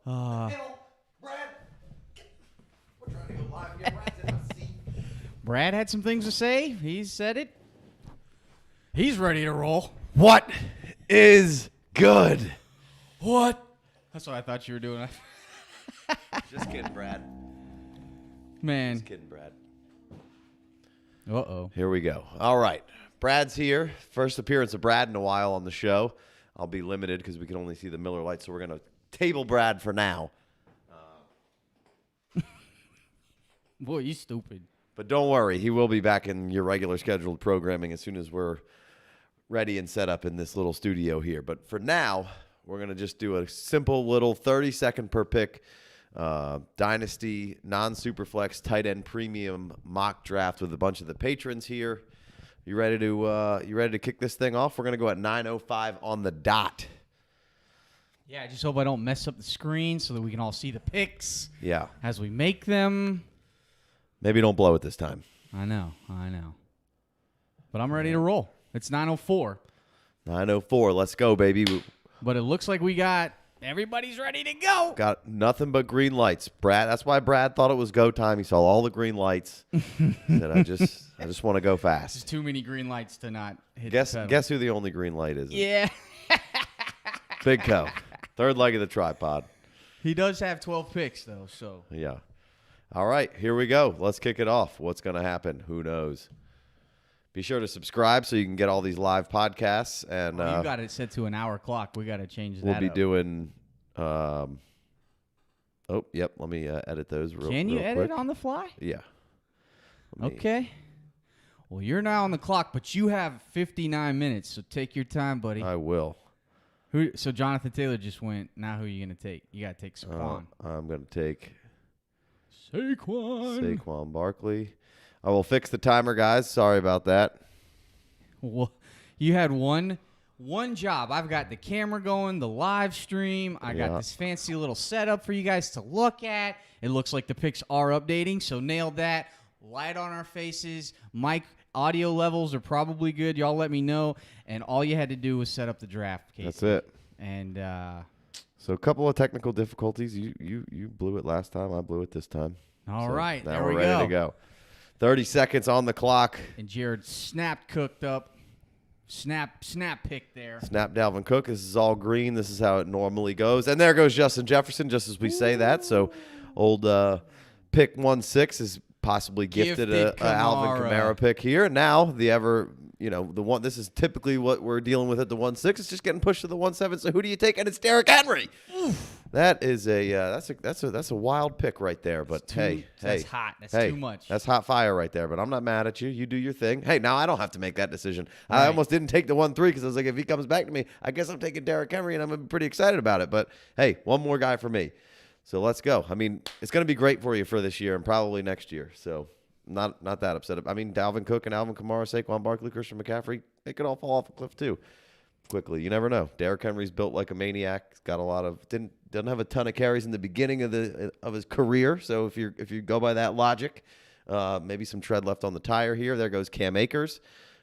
Brad, we're trying to go live here. Brad's in my seat. Brad had some things to say. He said it. He's ready to roll. What is good? What? That's what I thought you were doing. Just kidding, Brad. Man. Just kidding, Brad. Uh-oh. Here we go. All right. Brad's here. First appearance of Brad in a while on the show. I'll be limited because we can only see the Miller Lite, so we're going to table Brad for now. Boy, you stupid. But don't worry. He will be back in your regular scheduled programming as soon as we're ready and set up in this little studio here. But for now, we're going to just do a simple little 30-second per pick Dynasty non-superflex tight end premium mock draft with a bunch of the patrons here. You ready to kick this thing off? We're going to go at 9:05 on the dot. Yeah, I just hope I don't mess up the screen so that we can all see the picks. Yeah. As we make them. Maybe don't blow it this time. I know. But I'm ready to roll. It's 9:04. 9:04. Let's go, baby. But it looks like we got everybody's ready to go. Got nothing but green lights. Brad, that's why Brad thought it was go time. He saw all the green lights. Said, I just want to go fast. There's too many green lights to not hit Guess the pedal. guess who the only green light is? Yeah. Big Co. Third leg of the tripod. He does have 12 picks, though, so. Yeah. All right, here we go. Let's kick it off. What's going to happen? Who knows? Be sure to subscribe so you can get all these live podcasts. And you got it set to an hour clock. We got to change that we'll be up. doing yep. Let me edit those real quick. Can you edit on the fly? Yeah. Okay. Well, you're now on the clock, but you have 59 minutes, so take your time, buddy. I will. So Jonathan Taylor just went. Now who are you going to take? You got to take Saquon. I'm going to take Saquon. Saquon Barkley. I will fix the timer, guys. Sorry about that. Well, you had one job. I've got the camera going, the live stream. I got this fancy little setup for you guys to look at. It looks like the picks are updating, so nailed that. Light on our faces. Mic audio levels are probably good. Y'all let me know. And all you had to do was set up the draft, Casey. That's it. And so a couple of technical difficulties. You blew it last time. I blew it this time. All right, now there we're we ready to go. 30 seconds on the clock. And Jared snapped, cooked up. Snap pick there. Snap Dalvin Cook. This is all green. This is how it normally goes. And there goes Justin Jefferson, just as we say that. So old pick 1-6 is possibly gifted a Alvin Kamara pick here. And now the one. This is typically what we're dealing with at the 1-6. It's just getting pushed to the 1-7. So who do you take? And it's Derrick Henry. That is that's a wild pick right there. But that's hot. That's too much. That's hot fire right there. But I'm not mad at you. You do your thing. Hey, now I don't have to make that decision. Right. I almost didn't take the 1-3 because I was like, if he comes back to me, I guess I'm taking Derrick Henry, and I'm pretty excited about it. But hey, one more guy for me. So let's go. I mean, it's going to be great for you for this year and probably next year. So not that upset. I mean, Dalvin Cook and Alvin Kamara, Saquon Barkley, Christian McCaffrey, they could all fall off a cliff too quickly. You never know. Derrick Henry's built like a maniac. He's got a lot of doesn't have a ton of carries in the beginning of his career. So if you go by that logic, maybe some tread left on the tire here. There goes Cam Akers.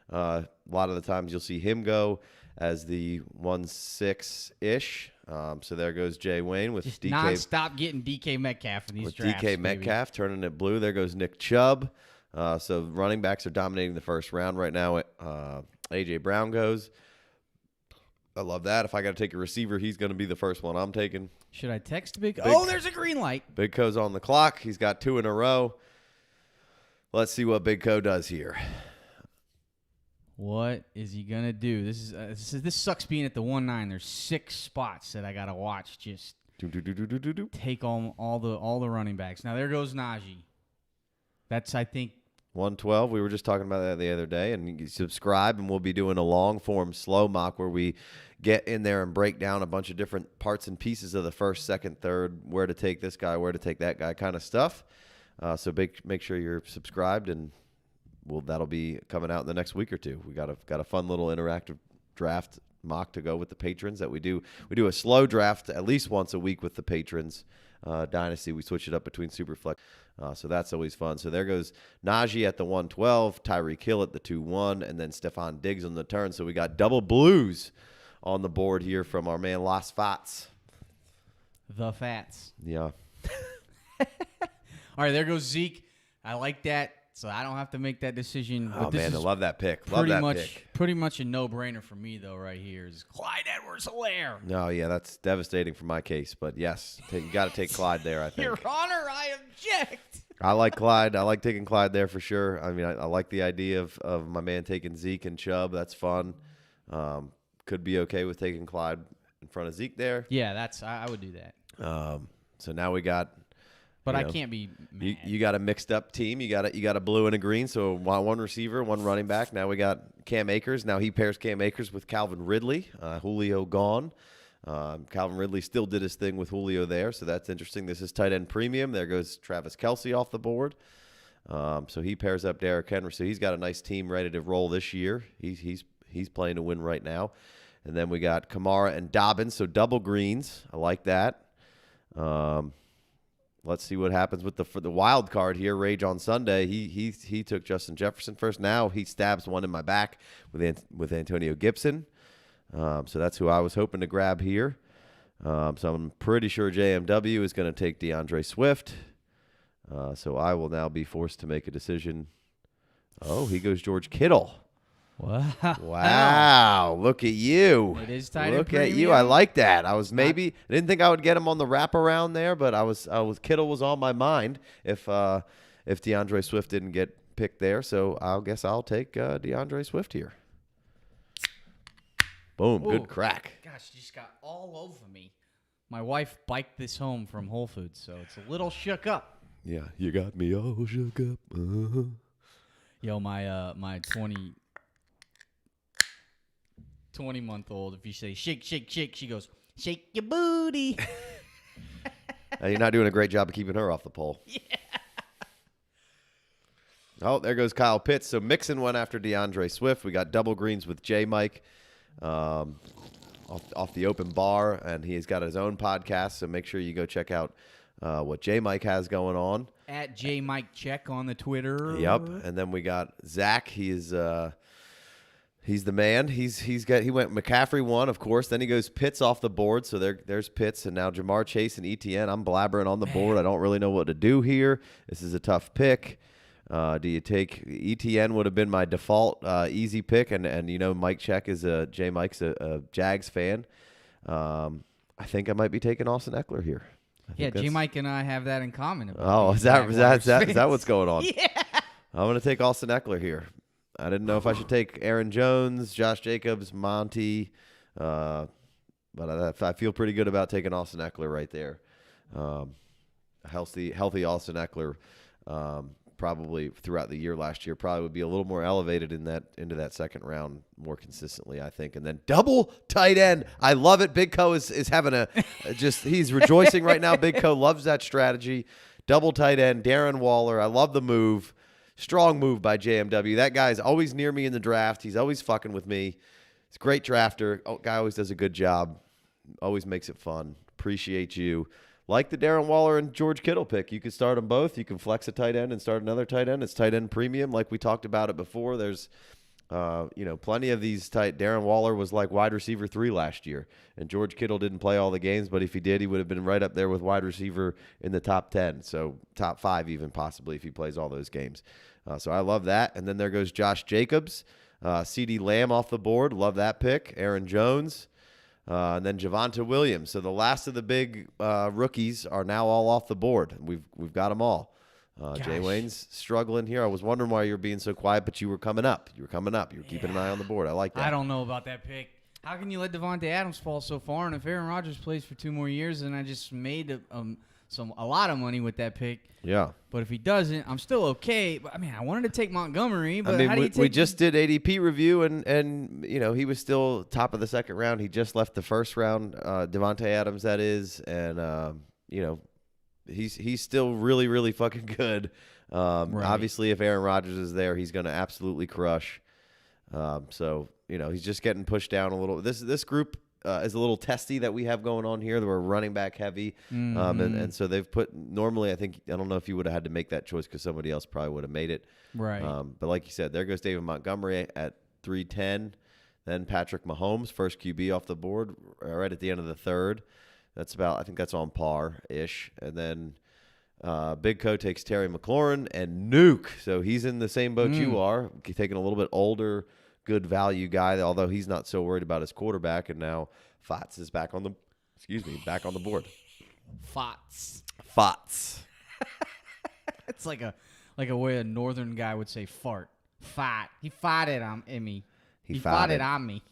A lot of the times you'll see him go as the 1-6-ish. So there goes Jay Wayne with Just DK. Non-stop getting DK Metcalf in these With drafts. DK Metcalf turning it blue. There goes Nick Chubb. So running backs are dominating the first round right now. A.J. Brown goes. I love that. If I got to take a receiver, he's going to be the first one I'm taking. Should I text Big? Oh, there's a green light. Big Co's on the clock. He's got 2 in a row. Let's see what Big Co does here. What is he gonna do? This sucks being at the 1-9. There's 6 spots that I gotta watch. Just take all the running backs. Now there goes Najee. That's I think 112. We were just talking about that the other day. And you subscribe, and we'll be doing a long form slow mock where we get in there and break down a bunch of different parts and pieces of the first, second, third, where to take this guy, where to take that guy, kind of stuff. So make sure you're subscribed, and that'll be coming out in the next week or two. We got a fun little interactive draft mock to go with the patrons that we do. We do a slow draft at least once a week with the patrons. Dynasty, we switch it up between Superflex. So that's always fun. So there goes Najee at the 112, Tyreek Hill at the 2-1, and then Stephon Diggs on the turn. So we got double blues on the board here from our man Las Fats. the Fats. Yeah. All right, there goes Zeke. I like that, so I don't have to make that decision. Oh, man, I love that pick. Love Pretty that much, pick. pretty much a no-brainer for me, though, right here is Clyde Edwards-Helaire. No, yeah, that's devastating for my case. But, yes, you got to take Clyde there, I think. Your Honor, I object. I like Clyde. I like taking Clyde there for sure. I mean, I like the idea of my man taking Zeke and Chubb. That's fun. Could be okay with taking Clyde in front of Zeke there. Yeah, I would do that. So now we got. But I can't be mad. You got a mixed up team. You got a blue and a green. So one receiver, one running back. Now we got Cam Akers. Now he pairs Cam Akers with Calvin Ridley. Julio gone. Calvin Ridley still did his thing with Julio there, so that's interesting. This is tight end premium. There goes Travis Kelce off the board. So he pairs up Derrick Henry. So he's got a nice team ready to roll this year. He's playing to win right now. And then we got Kamara and Dobbins. So double greens. I like that. Let's see what happens for the wild card here. Rage on Sunday. He took Justin Jefferson first. Now he stabs one in my back with Antonio Gibson. So that's who I was hoping to grab here. So I'm pretty sure JMW is going to take DeAndre Swift. So I will now be forced to make a decision. Oh, he goes George Kittle. Wow. Wow. Look at you. It is tight end Look at you. I like that. I didn't think I would get him on the wraparound there, but Kittle was on my mind if DeAndre Swift didn't get picked there. So I guess I'll take DeAndre Swift here. Boom. Ooh. Good crack. Gosh, you just got all over me. My wife biked this home from Whole Foods, so it's a little shook up. Yeah, you got me all shook up. Uh-huh. Yo, my 20-month-old, if you say shake, shake, shake, she goes, shake your booty. You're not doing a great job of keeping her off the pole. Yeah. Oh, there goes Kyle Pitts. So Mixon went after DeAndre Swift. We got double greens with J. Mike off the open bar, and he's got his own podcast. So make sure you go check out what J. Mike has going on. At J. Mike Check on the Twitter. Yep. And then we got Zach. He's the man. He went McCaffrey one, of course. Then he goes Pitts off the board. So there's Pitts, and now Jamar Chase and ETN. I'm blabbering on the board. I don't really know what to do here. This is a tough pick. Do you take ETN? Would have been my default easy pick, and you know Mike Check is J. Mike's a Jags fan. I think I might be taking Austin Eckler here. Yeah, J. Mike and I have that in common. Oh, is that what's going on? Yeah. I'm going to take Austin Eckler here. I didn't know if I should take Aaron Jones, Josh Jacobs, Monty, but I feel pretty good about taking Austin Eckler right there. Healthy Austin Eckler, probably throughout the year last year, probably would be a little more elevated into that second round more consistently, I think. And then double tight end. I love it. Big Co is having he's rejoicing right now. Big Co loves that strategy. Double tight end, Darren Waller. I love the move. Strong move by JMW. That guy's always near me in the draft. He's always fucking with me. He's a great drafter. Guy always does a good job. Always makes it fun. Appreciate you. Like the Darren Waller and George Kittle pick. You can start them both. You can flex a tight end and start another tight end. It's tight end premium, like we talked about it before. There's, plenty of these tight. Darren Waller was like wide receiver 3 last year, and George Kittle didn't play all the games, but if he did, he would have been right up there with wide receiver in the top 10, so top 5 even possibly if he plays all those games. So I love that. And then there goes Josh Jacobs, CeeDee Lamb off the board. Love that pick. Aaron Jones. And then Javonte Williams. So the last of the big rookies are now all off the board. We've got them all. Jay Wayne's struggling here. I was wondering why you were being so quiet, but you were coming up. You were keeping an eye on the board. I like that. I don't know about that pick. How can you let Devontae Adams fall so far? And if Aaron Rodgers plays for 2 more years, then I just made a lot of money with that pick. Yeah. But if he doesn't, I'm still okay. But I mean, I wanted to take Montgomery, but how do you take we just did ADP review, and he was still top of the second round. He just left the first round, Devontae Adams, that is, and he's still really, really fucking good. Right. Obviously, if Aaron Rodgers is there, he's going to absolutely crush. So he's just getting pushed down a little. This group is a little testy that we have going on here. That we're running back heavy, and so they've put. Normally, I don't know if you would have had to make that choice because somebody else probably would have made it. Right. But like you said, there goes David Montgomery at 310. Then Patrick Mahomes, first QB off the board, right at the end of the third. I think that's on par-ish. And then Big Co takes Terry McLaurin and Nuke. So he's in the same boat you are, taking a little bit older, good value guy, although he's not so worried about his quarterback. And now Fots is back on the board. Fots. It's like a way a northern guy would say fart. Fart. He farted on me. He farted on me.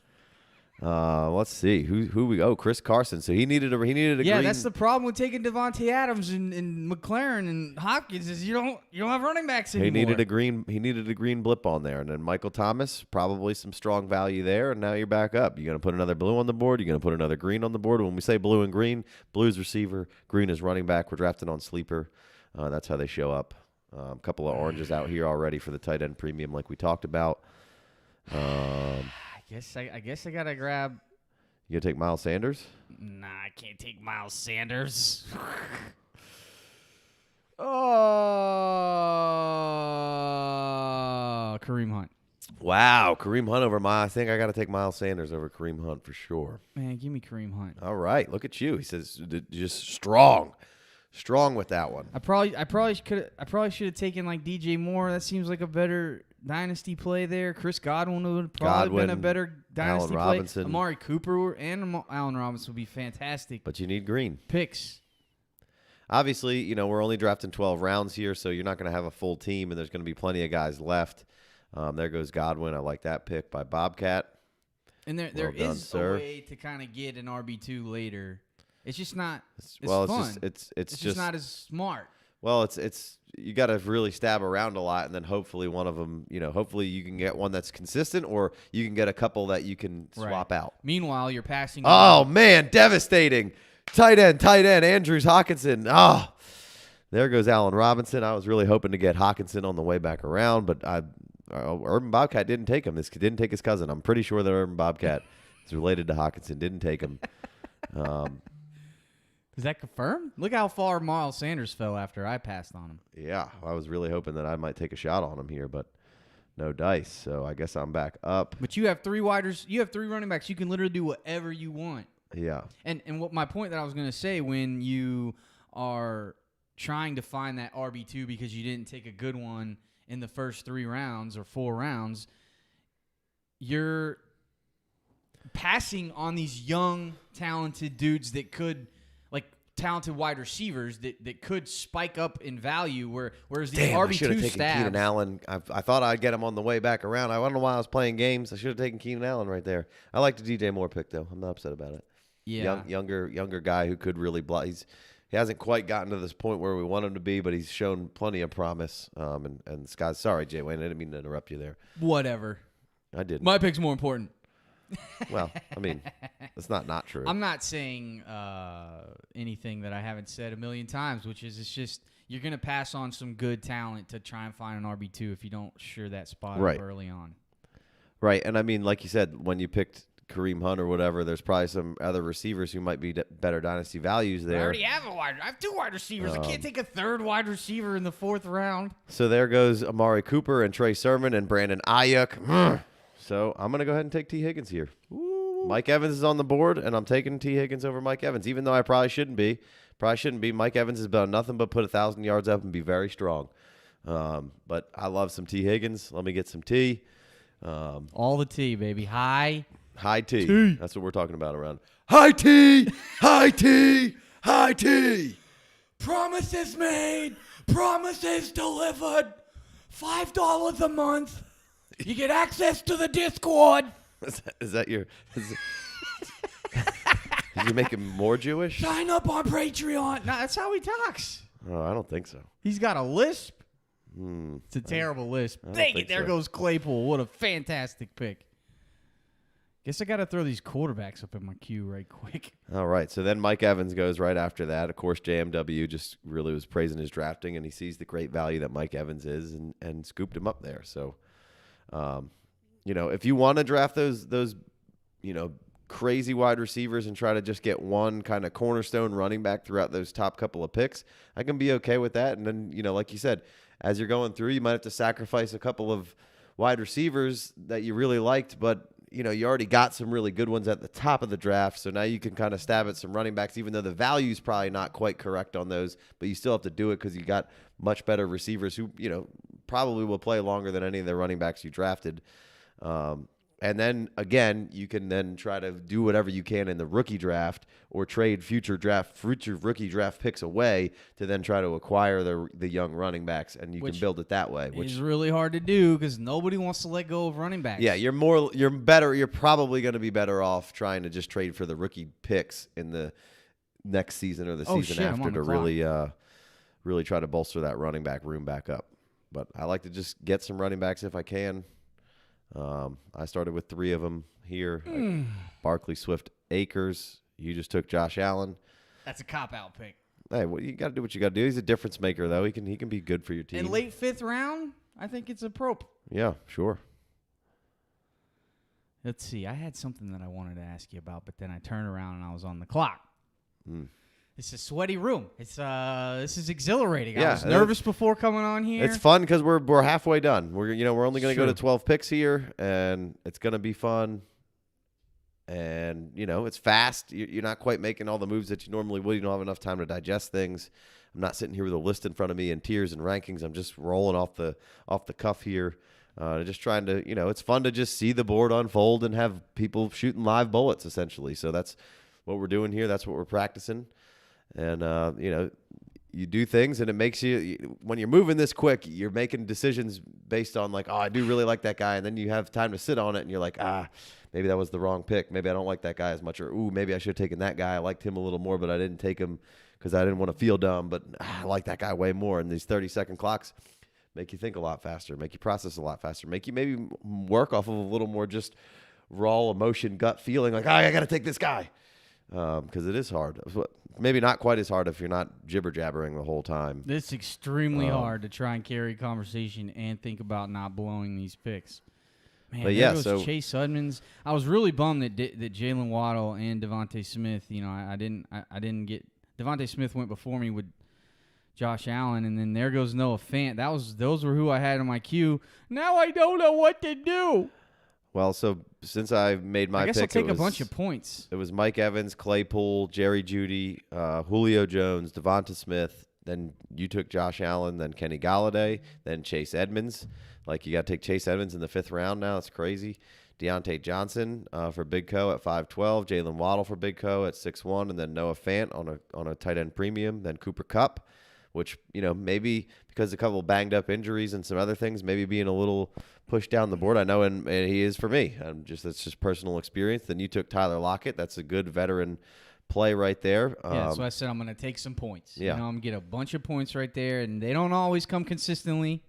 Let's see who we. Oh, Chris Carson. So he needed a Yeah, green. that's the problem with taking Devontae Adams and McLaren and Hopkins is you don't have running backs anymore. He needed a green blip on there, and then Michael Thomas, probably some strong value there, and now you're back up. You're gonna put another blue on the board. You're gonna put another green on the board. When we say blue and green, blue is receiver, green is running back. We're drafting on sleeper. That's how they show up. A couple of oranges out here already for the tight end premium, like we talked about. I guess I gotta grab. You gonna take Miles Sanders? Nah, I can't take Miles Sanders. Kareem Hunt. Wow, Kareem Hunt over I think I got to take Miles Sanders over Kareem Hunt for sure. Man, give me Kareem Hunt. All right, look at you. He says just strong with that one. I probably should have taken like DJ Moore. That seems like a better dynasty play there. Chris Godwin would probably been a better dynasty Allen play. Robinson. Amari Cooper and Allen Robinson would be fantastic But you need green picks. Obviously, we're only drafting 12 rounds here, so you're not going to have a full team, and there's going to be plenty of guys left. There goes Godwin. I like that pick by Bobcat. And there is a way to kind of get an RB2 later. It's just not fun. It's just not as smart. Well, it's you got to really stab around a lot, and then hopefully one of them, hopefully you can get one that's consistent, or you can get a couple that you can swap out. Meanwhile, you're passing. Oh man, devastating! Tight end, Andrews, Hawkinson. Oh, there goes Allen Robinson. I was really hoping to get Hawkinson on the way back around, but Urban Bobcat didn't take him. This didn't take his cousin. I'm pretty sure that Urban Bobcat is related to Hawkinson. Didn't take him. Is that confirmed? Look how far Miles Sanders fell after I passed on him. Yeah, I was really hoping that I might take a shot on him here, but no dice. So I guess I'm back up. But you have three running backs. You can literally do whatever you want. Yeah. And what my point that I was going to say, when you are trying to find that RB2 because you didn't take a good one in the first 3 rounds or 4 rounds, you're passing on these young, talented dudes that could, like talented wide receivers that could spike up in value. Whereas the RB2 I should have taken stabs. Keenan Allen. I thought I'd get him on the way back around. I don't know why I was playing games. I should have taken Keenan Allen right there. I like the DJ Moore pick though. I'm not upset about it. Yeah, younger guy who could really block. He hasn't quite gotten to this point where we want him to be, but he's shown plenty of promise. And Scott, sorry, Jay Wayne, I didn't mean to interrupt you there. Whatever. I didn't. My pick's more important. Well, I mean, it's not true. I'm not saying anything that I haven't said a million times, which is it's just you're going to pass on some good talent to try and find an RB2 if you don't sure that spot up early on. Right, and I mean, like you said, when you picked Kareem Hunt or whatever, there's probably some other receivers who might be better dynasty values there. I already have I have 2 wide receivers. I can't take a 3rd wide receiver in the 4th round. So there goes Amari Cooper and Trey Sermon and Brandon Ayuk. So I'm going to go ahead and take T. Higgins here. Ooh. Mike Evans is on the board, and I'm taking T. Higgins over Mike Evans, even though I probably shouldn't be. Mike Evans has done nothing but put 1,000 yards up and be very strong. But I love some T. Higgins. Let me get some T. All the T, baby. High T. That's what we're talking about around. High T. High T. High T. Promises made. Promises delivered. $5 a month. You get access to the Discord. Is that your... Did you make him more Jewish? Sign up on Patreon. No, that's how he talks. Oh, I don't think so. He's got a lisp. It's a terrible lisp. Dang it, there goes Claypool. What a fantastic pick. Guess I got to throw these quarterbacks up in my queue right quick. All right, so then Mike Evans goes right after that. Of course, JMW just really was praising his drafting, and he sees the great value that Mike Evans is and scooped him up there. So, if you want to draft those crazy wide receivers and try to just get one kind of cornerstone running back throughout those top couple of picks, I can be okay with that. And then, like you said, as you're going through, you might have to sacrifice a couple of wide receivers that you really liked, but you already got some really good ones at the top of the draft, so now you can kind of stab at some running backs, even though the value's probably not quite correct on those, but you still have to do it because you got much better receivers who, probably will play longer than any of the running backs you drafted. And then, again, you can then try to do whatever you can in the rookie draft or trade future rookie draft picks away to then try to acquire the young running backs, and you can build it that way. Which is really hard to do because nobody wants to let go of running backs. Yeah, you're probably going to be better off trying to just trade for the rookie picks in the next season or the season after to really try to bolster that running back room back up. But I like to just get some running backs if I can. I started with 3 of them here. Barkley, Swift, Akers. You just took Josh Allen. That's a cop-out pick. Hey, you got to do what you got to do. He's a difference maker, though. He can be good for your team. In late 5th round, I think it's a probe. Yeah, sure. Let's see. I had something that I wanted to ask you about, but then I turned around and I was on the clock. It's a sweaty room. This is exhilarating. I was nervous before coming on here. It's fun because we're halfway done. We're only going to go to 12 picks here, and it's going to be fun. And it's fast. You're not quite making all the moves that you normally would. You don't have enough time to digest things. I'm not sitting here with a list in front of me and tiers and rankings. I'm just rolling off the cuff here. Just trying to, it's fun to just see the board unfold and have people shooting live bullets essentially. So that's what we're doing here. That's what we're practicing. And, you do things and it makes you, when you're moving this quick, you're making decisions based on like, oh, I do really like that guy. And then you have time to sit on it and you're like, maybe that was the wrong pick. Maybe I don't like that guy as much. Or, ooh, maybe I should have taken that guy. I liked him a little more, but I didn't take him because I didn't want to feel dumb. But I like that guy way more. And these 30-second clocks make you think a lot faster, make you process a lot faster, make you maybe work off of a little more just raw emotion, gut feeling like, I got to take this guy. Because it is hard. Maybe not quite as hard if you're not jibber-jabbering the whole time. It's extremely hard to try and carry conversation and think about not blowing these picks. Man, there goes Chase Edmonds. I was really bummed that Jalen Waddle and Devontae Smith, I didn't get – Devontae Smith went before me with Josh Allen, and then there goes Noah Fant. Those were who I had in my queue. Now I don't know what to do. Well, so since I made my pick, I'll take a bunch of points. It was Mike Evans, Claypool, Jerry Jeudy, Julio Jones, Devonta Smith. Then you took Josh Allen, then Kenny Galladay, then Chase Edmonds. Like, you got to take Chase Edmonds in the 5th round now. That's crazy. Deontay Johnson for Big Co at 5'12", Jalen Waddle for Big Co at 6'1", and then Noah Fant on a tight end premium, then Cooper Kupp, which, maybe because a couple of banged up injuries and some other things, maybe being a little pushed down the board. I know, and he is for me. That's just personal experience. Then you took Tyler Lockett. That's a good veteran play right there. So I said I'm going to take some points. Yeah. I'm going to get a bunch of points right there, and they don't always come consistently.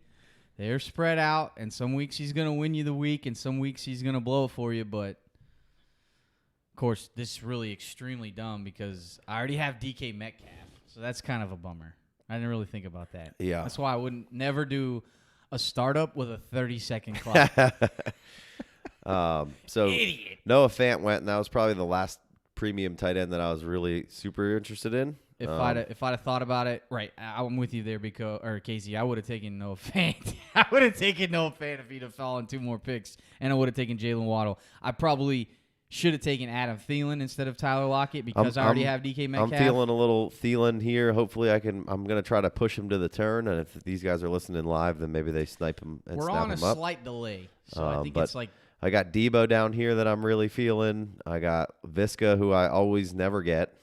They're spread out, and some weeks he's going to win you the week, and some weeks he's going to blow it for you. But, of course, this is really extremely dumb because I already have DK Metcalf, so that's kind of a bummer. I didn't really think about that. Yeah. That's why I wouldn't never do a startup with a 30-second clock. So Idiot. Noah Fant went, and that was probably the last premium tight end that I was really super interested in. If I'd have thought about it, right, I'm with you there, Casey. I would have taken Noah Fant. I would have taken Noah Fant if he'd have fallen 2 more picks, and I would have taken Jalen Waddle. I probably should have taken Adam Thielen instead of Tyler Lockett because I already have DK Metcalf. I'm feeling a little Thielen here. Hopefully I'm going to try to push him to the turn, and if these guys are listening live, then maybe they snipe him and We're snap on a him up. slight delay, so I think it's like I got Debo down here that I'm really feeling. I got Visca, who I always never get.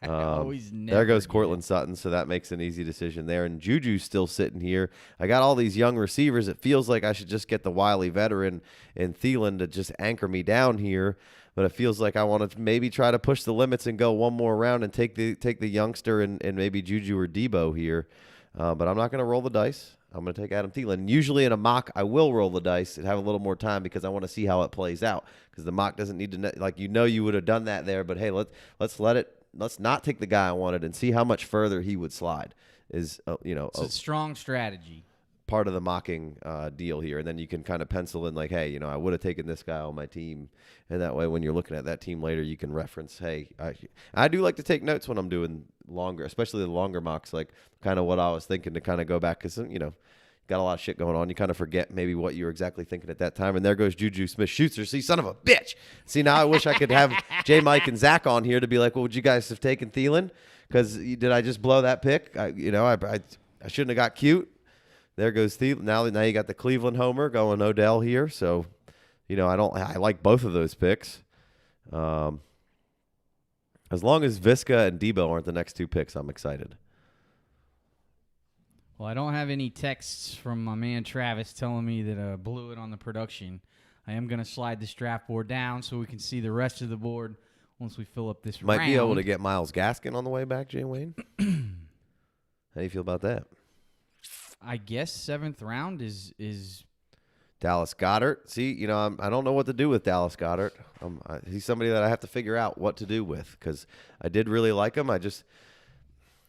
There goes Cortland Sutton, so that makes an easy decision there. And Juju's still sitting here. I got all these young receivers. It feels like I should just get the wily veteran in Thielen to just anchor me down here. But it feels like I want to maybe try to push the limits and go one more round and take the youngster and maybe Juju or Debo here. But I'm not going to roll the dice. I'm going to take Adam Thielen. Usually in a mock, I will roll the dice and have a little more time because I want to see how it plays out. Because the mock doesn't need to, you would have done that there. But hey, let's not take the guy I wanted and see how much further he would slide. It's a strong strategy. Part of the mocking deal here. And then you can kind of pencil in like, hey, I would have taken this guy on my team. And that way when you're looking at that team later, you can reference, hey, I do like to take notes when I'm doing longer, especially the longer mocks, like kind of what I was thinking to kind of go back because, got a lot of shit going on. You kind of forget maybe what you were exactly thinking at that time. And there goes Juju Smith-Schuster. See, son of a bitch. See, now I wish I could have J. Mike and Zach on here to be like, well, would you guys have taken Thielen? Because did I just blow that pick? I shouldn't have got cute. There goes Thielen. Now you got the Cleveland homer going Odell here. So, I like both of those picks. As long as Visca and Debo aren't the next two picks, I'm excited. Well, I don't have any texts from my man Travis telling me that I blew it on the production. I am going to slide this draft board down so we can see the rest of the board once we fill up this round. Might be able to get Myles Gaskin on the way back, Jay Wayne. How do you feel about that? I guess 7th round is Dallas Goedert. See, I don't know what to do with Dallas Goedert. He's somebody that I have to figure out what to do with because I did really like him.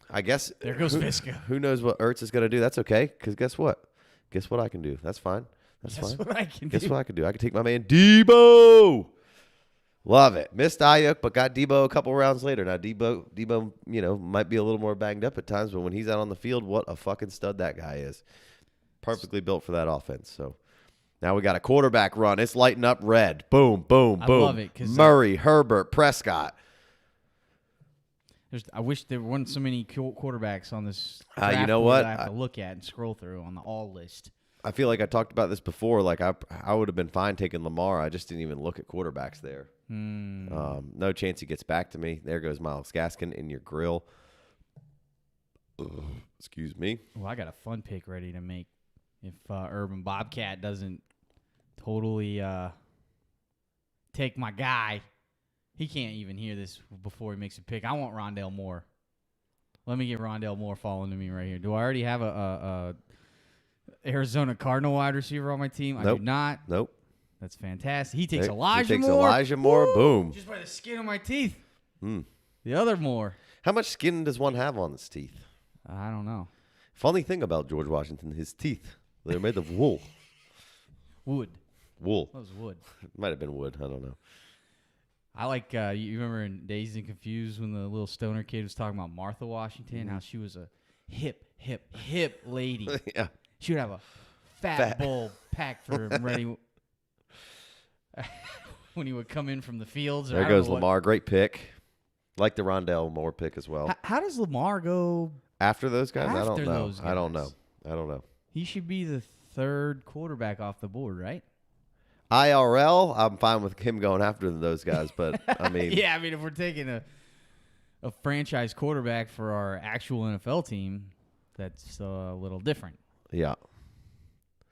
I guess there goes Visca. Who knows what Ertz is going to do? That's okay, because guess what? Guess what I can do? That's fine. That's fine. What I can Guess do. what I can do? I can take my man Debo. Love it. Missed Ayuk, but got Debo a couple rounds later. Now Debo, might be a little more banged up at times, but when he's out on the field, what a fucking stud that guy is. Perfectly built for that offense. So now we got a quarterback run. It's lighting up red. Boom, boom, boom. I love it. Murray, Herbert, Prescott. I wish there weren't so many quarterbacks on this draft you know board what? that I have to look at and scroll through on the all list. I feel like I talked about this before. Like I would have been fine taking Lamar. I just didn't even look at quarterbacks there. No chance he gets back to me. There goes Myles Gaskin in your grill. Excuse me. Well, I got a fun pick ready to make if Urban Bobcat doesn't totally take my guy. He can't even hear this before he makes a pick. I want Rondale Moore. Let me get Rondale Moore following to me right here. Do I already have a Arizona Cardinal wide receiver on my team? Nope. I do not. Nope. That's fantastic. He takes Elijah He takes Moore. Elijah Moore. Woo! Boom. Just by the skin of my teeth. Mm. The other Moore. How much skin does one have on his teeth? I don't know. Funny thing about George Washington, his teeth, they're made of wool. Wood. Wool. That was wood. Might have been wood. I don't know. I like, you remember in Dazed and Confused when the little stoner kid was talking about Martha Washington, how she was a hip lady. Yeah. She would have a fat bowl packed for him ready when he would come in from the fields. There goes Lamar. Great pick. Like the Rondale Moore pick as well. How does Lamar go After those guys? I don't after know. those I don't guys? know. I don't know. He should be the 3rd quarterback off the board, right? IRL, I'm fine with him going after those guys, but I mean, Yeah, I mean, if we're taking a franchise quarterback for our actual NFL team, that's a little different. Yeah.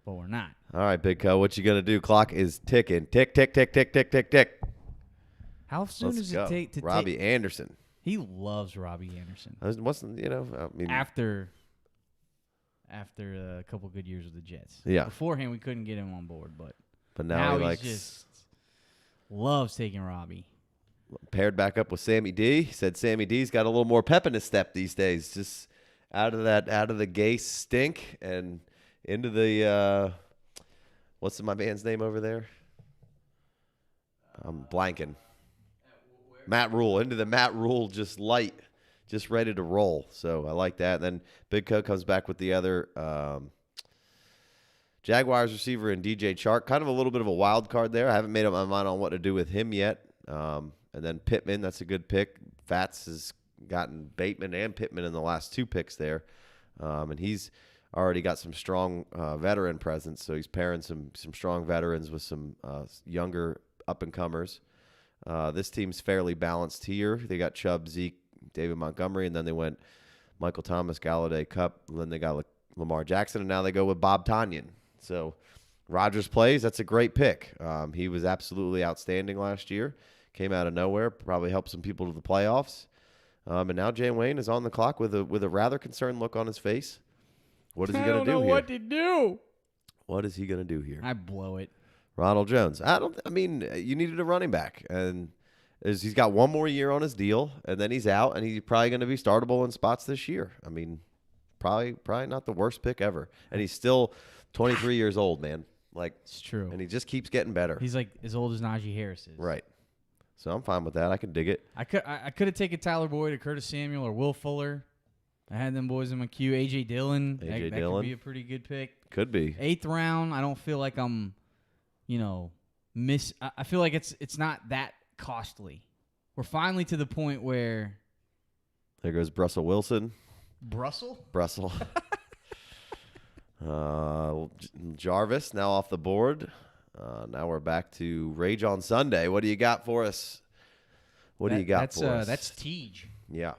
But we're not. All right, Big Co, what you gonna do? Clock is ticking. Tick, tick, tick, tick, tick, tick, tick. How soon Let's does go. it take to Robbie Anderson. He loves Robbie Anderson. Wasn't I mean, After a couple good years with the Jets. Yeah. Beforehand, we couldn't get him on board, but now he he likes just loves taking Robbie. paired back up with Sammy D. He said Sammy D's got a little more pep in his step these days. Just out of the gay stink and into the what's my man's name over there? I'm blanking. Matt Rule. Into the Matt Rule, just light, just ready to roll. So I like that. And then Big Co comes back with the other Jaguars receiver and DJ Chark. Kind of a little bit of a wild card there. I haven't made up my mind on what to do with him yet. And then Pittman, that's a good pick. Fats has gotten Bateman and Pittman in the last 2 picks there. And he's already got some strong veteran presence. So he's pairing some strong veterans with some younger up-and-comers. This team's fairly balanced here. They got Chubb, Zeke, David Montgomery, and then they went Michael Thomas, Galladay, Kupp, and then they got Lamar Jackson, and now they go with Bob Tonyan. So Rodgers plays. That's a great pick. He was absolutely outstanding last year. Came out of nowhere. Probably helped some people to the playoffs. And now Jay Wayne is on the clock with a rather concerned look on his face. What is he going to do here? What to do? What is he going to do here? I blow it. Ronald Jones. I mean, you needed a running back, and he's got one more year on his deal, and then he's out, and he's probably going to be startable in spots this year. I mean, probably not the worst pick ever, and he's still 23 years old, man. Like, It's true. and he just keeps getting better. He's like as old as Najee Harris is. Right. So I'm fine with that. I can dig it. I could have taken Tyler Boyd or Curtis Samuel or Will Fuller. I had them boys in my queue. A.J. Dillon. A.J. That Dillon. could be a pretty good pick. Could be. 8th round. I don't feel like I'm, I feel like it's not that costly. We're finally to the point where. There goes Russell Wilson. Brussels? Jarvis now off the board. Now we're back to Rage on Sunday. What do you got for us? What do you got for us? That's Tej. Yeah.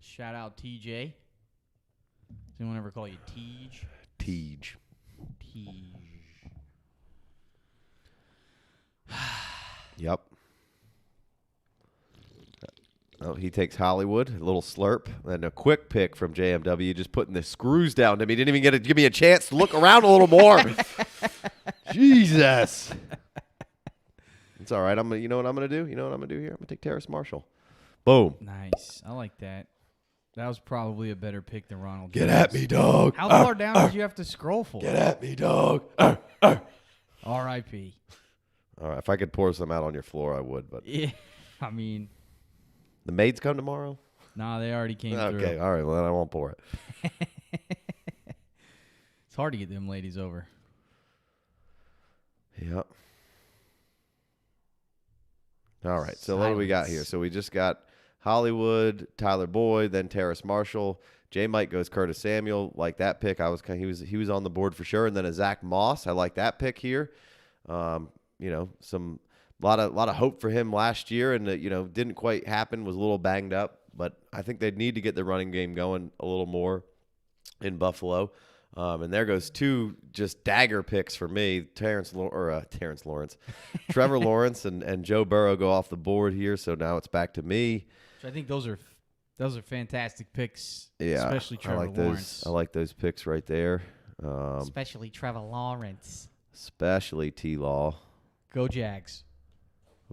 Shout out TJ. Does anyone ever call you Tej? Tej. Yep. Oh, he takes Hollywood, a little slurp, and a quick pick from JMW, just putting the screws down to me. Didn't even get to give me a chance to look around a little more. Jesus. It's all right. You know what I'm gonna do? You know what I'm gonna do here? I'm gonna take Terrace Marshall. Boom. Nice. I like that. That was probably a better pick than Ronald Get Jones. at me, dog. How far down did you have to scroll for? Get at me, dog. R.I.P. All right. If I could pour some out on your floor, I would. But Yeah. I mean, the maids come tomorrow. nah, they already came through. Okay. All right. Well, then I won't pour it. It's hard to get them ladies over. Yep. All right. So what do we got here? So we just got Hollywood, Tyler Boyd, then Terrace Marshall. J. Mike goes Curtis Samuel. Like that pick. He was on the board for sure. And then a Zach Moss. I like that pick here. Some lot of hope for him last year, and didn't quite happen. Was a little banged up, but I think they need to get the running game going a little more in Buffalo. And there goes two just dagger picks for me. Terrence Lawrence, Trevor Lawrence, and Joe Burrow go off the board here. So now it's back to me. So I think those are fantastic picks. Yeah, especially Trevor Lawrence. I like those picks right there. Especially Trevor Lawrence. Especially T-Law. Go Jags.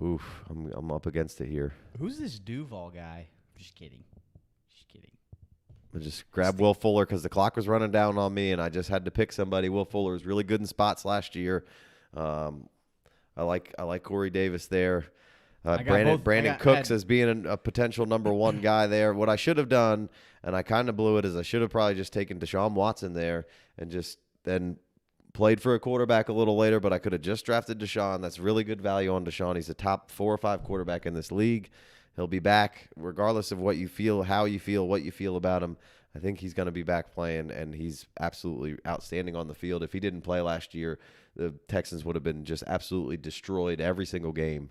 Oof, I'm up against it here. Who's this Duval guy? Just kidding. I just grabbed Will Fuller because the clock was running down on me, and I just had to pick somebody. Will Fuller was really good in spots last year. I like Corey Davis there. Brandon Cooks as being a potential number one guy there. What I should have done, and I kind of blew it, is I should have probably just taken Deshaun Watson there and just then played for a quarterback a little later, but I could have just drafted Deshaun. That's really good value on Deshaun. He's a top 4 or 5 quarterback in this league. He'll be back regardless of what you feel, how you feel, what you feel about him. I think he's going to be back playing, and he's absolutely outstanding on the field. If he didn't play last year, the Texans would have been just absolutely destroyed every single game.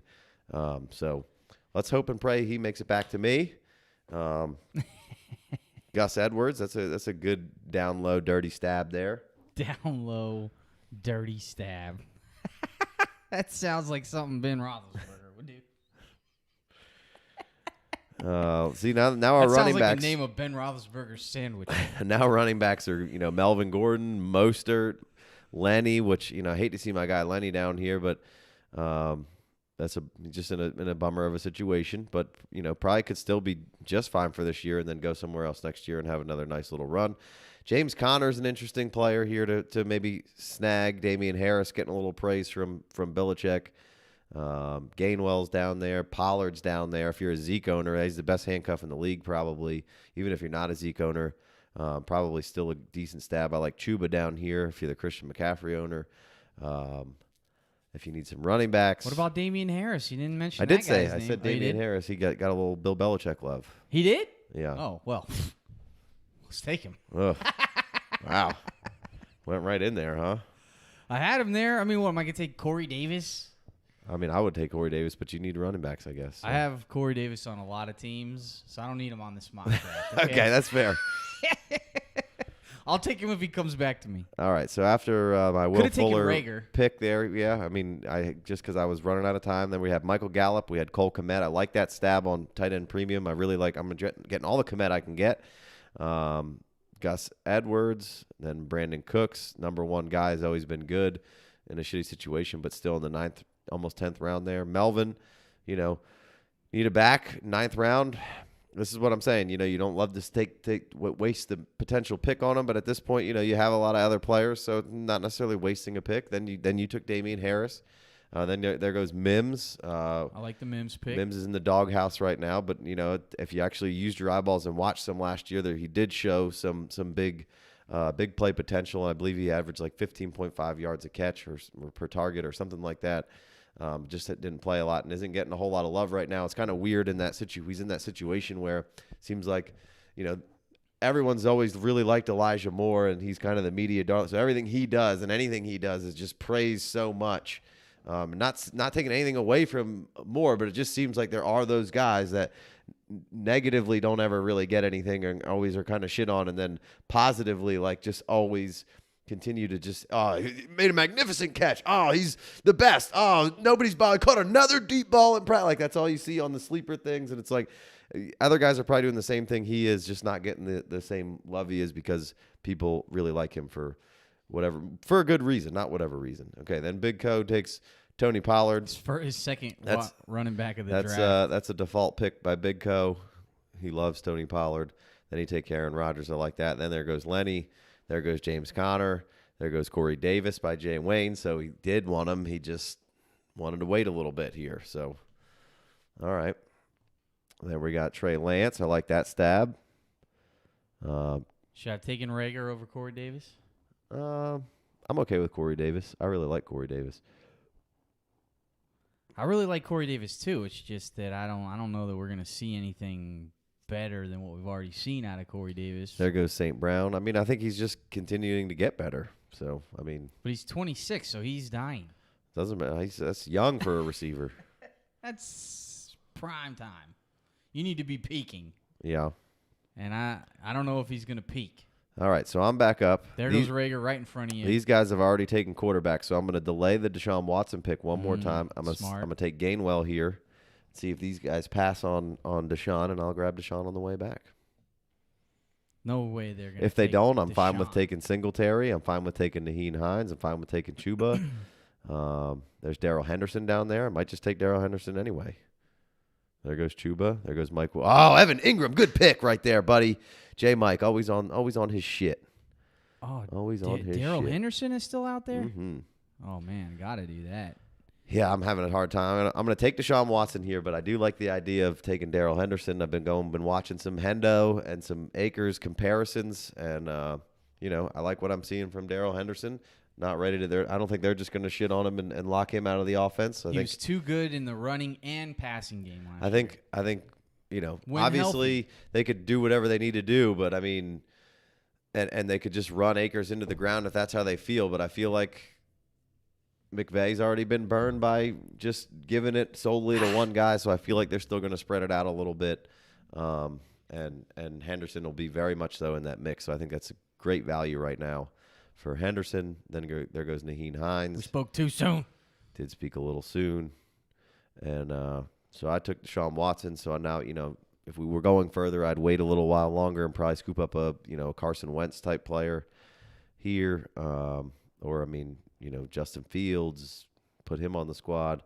So let's hope and pray he makes it back to me. Gus Edwards, that's a good down low dirty stab there. Down low dirty stab. That sounds like something Ben Roethlisberger would do. See now our that running sounds like backs. the name of Ben Roethlisberger's sandwich. Now running backs are Melvin Gordon, Mostert, Lenny, which I hate to see my guy Lenny down here, but that's just in a bummer of a situation. But probably could still be just fine for this year, and then go somewhere else next year and have another nice little run. James Conner's an interesting player here to maybe snag. Damian Harris getting a little praise from Belichick. Gainwell's down there. Pollard's down there. If you're a Zeke owner, he's the best handcuff in the league probably. Even if you're not a Zeke owner, probably still a decent stab. I like Chuba down here if you're the Christian McCaffrey owner. If you need some running backs. What about Damian Harris? You didn't mention I that did say. guy's I name. said Damian Harris. He got a little Bill Belichick love. He did? Yeah. Oh, well. Let's take him. Ugh. Wow. Went right in there, huh? I had him there. I mean, what, am I going to take Corey Davis? I mean, I would take Corey Davis, but you need running backs, I guess. So. I have Corey Davis on a lot of teams, so I don't need him on this mock draft. Okay, that's fair. I'll take him if he comes back to me. All right, so after my Will Could've taken Fuller Rager. pick there, yeah, I mean, just because I was running out of time. Then we had Michael Gallup. We had Cole Kmet. I like that stab on tight end premium. I really like. I'm getting all the Kmet I can get. Gus Edwards, then Brandon Cooks. Number one guy has always been good in a shitty situation, but still in the 9th, almost 10th round there. Melvin, need a back, 9th round. This is what I'm saying. You don't love to waste the potential pick on him, but at this point, you have a lot of other players, so not necessarily wasting a pick. Then you took Damian Harris. Then there goes Mims. I like the Mims pick. Mims is in the doghouse right now, but if you actually used your eyeballs and watched some last year, he did show some big play potential. I believe he averaged like 15.5 yards a catch or per target or something like that. Just didn't play a lot and isn't getting a whole lot of love right now. It's kind of weird in that he's in that situation where it seems like, everyone's always really liked Elijah Moore, and he's kind of the media darling. So everything he does and anything he does is just praised so much. Not taking anything away from Moore, but it just seems like there are those guys that negatively don't ever really get anything and always are kind of shit on, and then positively like just always continue to just, he made a magnificent catch. Oh, he's the best. Oh, nobody's ball. Caught another deep ball in practice. Like that's all you see on the sleeper things, and it's like other guys are probably doing the same thing he is, just not getting the same love he is because people really like him for a good reason, not whatever reason. Okay, then Big Co takes Tony Pollard. For his second running back of the draft. That's a default pick by Big Co. He loves Tony Pollard. Then he takes Aaron Rodgers. I like that. Then there goes Lenny. There goes James Conner. There goes Corey Davis by Jay Wayne. So he did want him. He just wanted to wait a little bit here. So, all right. Then we got Trey Lance. I like that stab. Should I have taken Rager over Corey Davis? I'm okay with Corey Davis. I really like Corey Davis. I really like Corey Davis too. It's just that I don't know that we're gonna see anything better than what we've already seen out of Corey Davis. There goes St. Brown. I mean, I think he's just continuing to get better. So, I mean, but he's 26, so he's dying. Doesn't matter. That's young for a receiver. That's prime time. You need to be peaking. Yeah. And I don't know if he's going to peak. All right, so I'm back up. There goes Rager right in front of you. These guys have already taken quarterback, so I'm going to delay the Deshaun Watson pick one more time. I'm going to take Gainwell here, see if these guys pass on Deshaun, and I'll grab Deshaun on the way back. No way they're going to. If they don't, I'm Deshaun. fine with taking Singletary. I'm fine with taking Naheem Hines. I'm fine with taking Chuba. There's Darrell Henderson down there. I might just take Darrell Henderson anyway. There goes Chuba. There goes Mike. Oh, Evan Ingram. Good pick right there, buddy. J. Mike, always on his shit. Oh, always on his Darrell shit. Henderson is still out there? Mm-hmm. Oh, man. Got to do that. Yeah, I'm having a hard time. I'm going to take Deshaun Watson here, but I do like the idea of taking Darrell Henderson. I've been watching some Hendo and some Akers comparisons, and, I like what I'm seeing from Darrell Henderson. Not ready to. I don't think they're just going to shit on him and lock him out of the offense. He was too good in the running and passing game last year. I think when obviously healthy, they could do whatever they need to do, but I mean, and they could just run Akers into the ground if that's how they feel. But I feel like McVay's already been burned by just giving it solely to one guy, so I feel like they're still going to spread it out a little bit. And Henderson will be very much so in that mix. So I think that's a great value right now for Henderson. Then there goes Naheem Hines. We spoke too soon. Did speak a little soon. And so I took Deshaun Watson. So now, if we were going further, I'd wait a little while longer and probably scoop up a Carson Wentz type player here. Justin Fields, put him on the squad.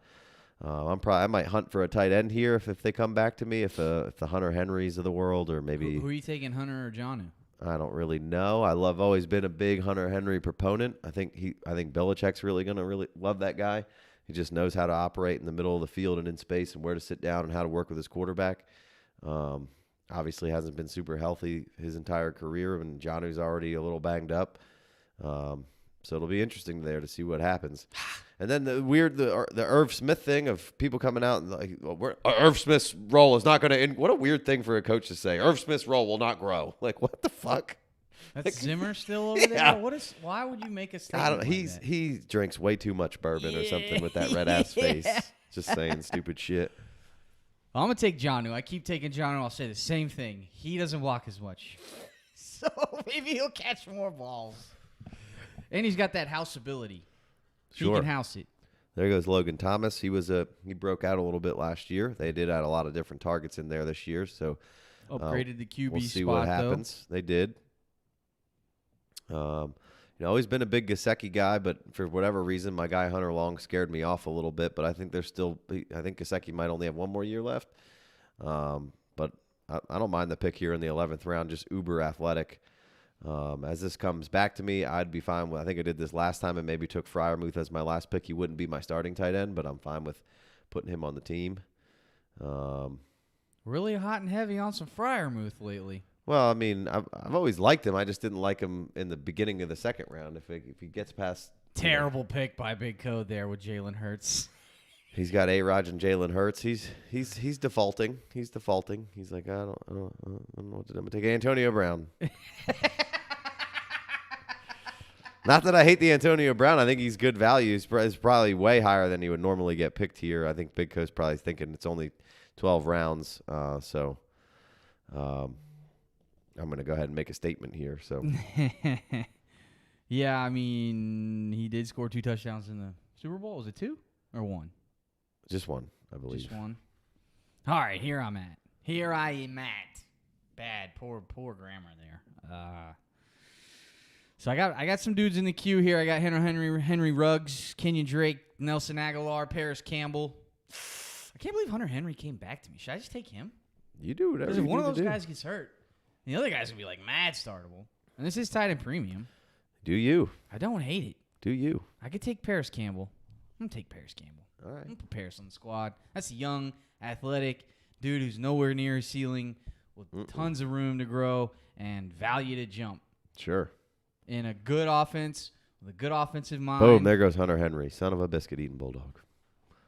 I might hunt for a tight end here if they come back to me, if the Hunter Henrys of the world, or maybe. Who are you taking, Hunter or Jonnu? I don't really know. I've always been a big Hunter Henry proponent. I think Belichick's really going to really love that guy. He just knows how to operate in the middle of the field and in space and where to sit down and how to work with his quarterback. Obviously hasn't been super healthy his entire career, and Jonnu's already a little banged up. So it'll be interesting there to see what happens. And then the Irv Smith thing of people coming out and like, Irv Smith's role is not going to. What a weird thing for a coach to say. Irv Smith's role will not grow. Like, what the fuck? That's Zimmer still over there. Why would you make a statement? I don't. He drinks way too much bourbon or something with that red ass face, just saying stupid shit. Well, I'm gonna take Jonnu. I keep taking Jonnu. I'll say the same thing. He doesn't block as much, so maybe he'll catch more balls. And he's got that house ability. Sure. He can house it. There goes Logan Thomas. He broke out a little bit last year. They did add a lot of different targets in there this year, so upgraded the QB we'll see spot, what happens. Though. They did. Always been a big Gesicki guy, but for whatever reason, my guy Hunter Long scared me off a little bit. But I think I think Gesicki might only have one more year left. But I don't mind the pick here in the 11th round. Just uber athletic. As this comes back to me, I'd be fine with. I think I did this last time and maybe took Freiermuth as my last pick. He wouldn't be my starting tight end, but I'm fine with putting him on the team. Really hot and heavy on some Freiermuth lately. Well, I mean, I've always liked him. I just didn't like him in the beginning of the second round. If he gets past Terrible pick by Big Code there with Jalen Hurts. He's got A-Rod and Jalen Hurts. He's defaulting. He's defaulting. He's like, I don't know what to do. I'm gonna take Antonio Brown. Not that I hate the Antonio Brown. I think he's good value. He's probably way higher than he would normally get picked here. I think Big Co's probably thinking it's only 12 rounds. So I'm going to go ahead and make a statement here. So yeah, I mean, he did score 2 touchdowns in the Super Bowl. Was it 2 or 1? Just 1, I believe. Just 1. All right, here I'm at. Here I am at. Bad, poor grammar there. So I got some dudes in the queue here. I got Henry Ruggs, Kenyon Drake, Nelson Aguilar, Paris Campbell. I can't believe Hunter Henry came back to me. Should I just take him? You do whatever. Because if one of need those to do. guys gets hurt, and the other guy's gonna be like mad startable. And this is tied in premium. Do you? I don't hate it. Do you? I could take Paris Campbell. I'm gonna take Paris Campbell. All right. I'm gonna put Paris on the squad. That's a young, athletic dude who's nowhere near his ceiling, with tons of room to grow and value to jump. Sure. In a good offense, with a good offensive mind. Boom, there goes Hunter Henry, son of a biscuit-eating bulldog.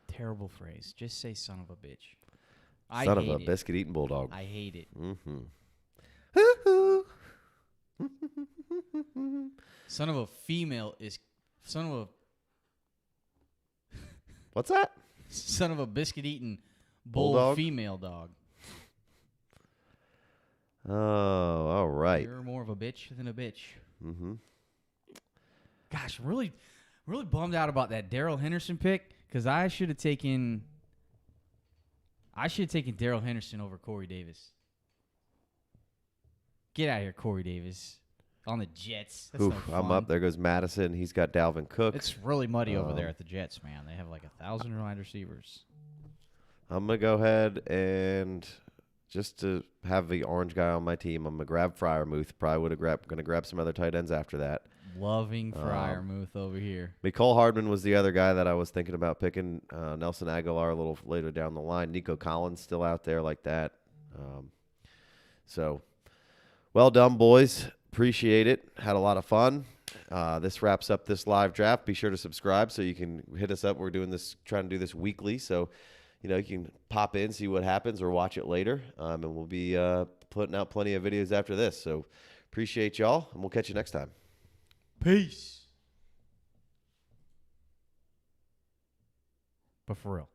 Terrible phrase. Just say son of a bitch. Son of a biscuit-eating bulldog. I hate it. Mm-hmm. Son of a female is son of a What's that? son of a biscuit-eating bull Bulldog? female dog. Oh, all right. You're more of a bitch than a bitch. Mm-hmm. Gosh, really bummed out about that Darrell Henderson pick because I should have taken Darrell Henderson over Corey Davis. Get out of here, Corey Davis. On the Jets. That's Oof, no fun. I'm up. There goes Madison. He's got Dalvin Cook. It's really muddy over there at the Jets, man. They have like 1,000 wide receivers. I'm going to go ahead and just to have the orange guy on my team, I'm going to grab Freiermuth. Probably would have going to grab some other tight ends after that. Loving Freiermuth over here. Mecole Hardman was the other guy that I was thinking about picking. Nelson Aguilar a little later down the line. Nico Collins still out there like that. So, well done, boys. Appreciate it. Had a lot of fun. This wraps up this live draft. Be sure to subscribe so you can hit us up. We're trying to do this weekly, so you can pop in, see what happens, or watch it later. And we'll be putting out plenty of videos after this. So appreciate y'all, and we'll catch you next time. Peace. But for real.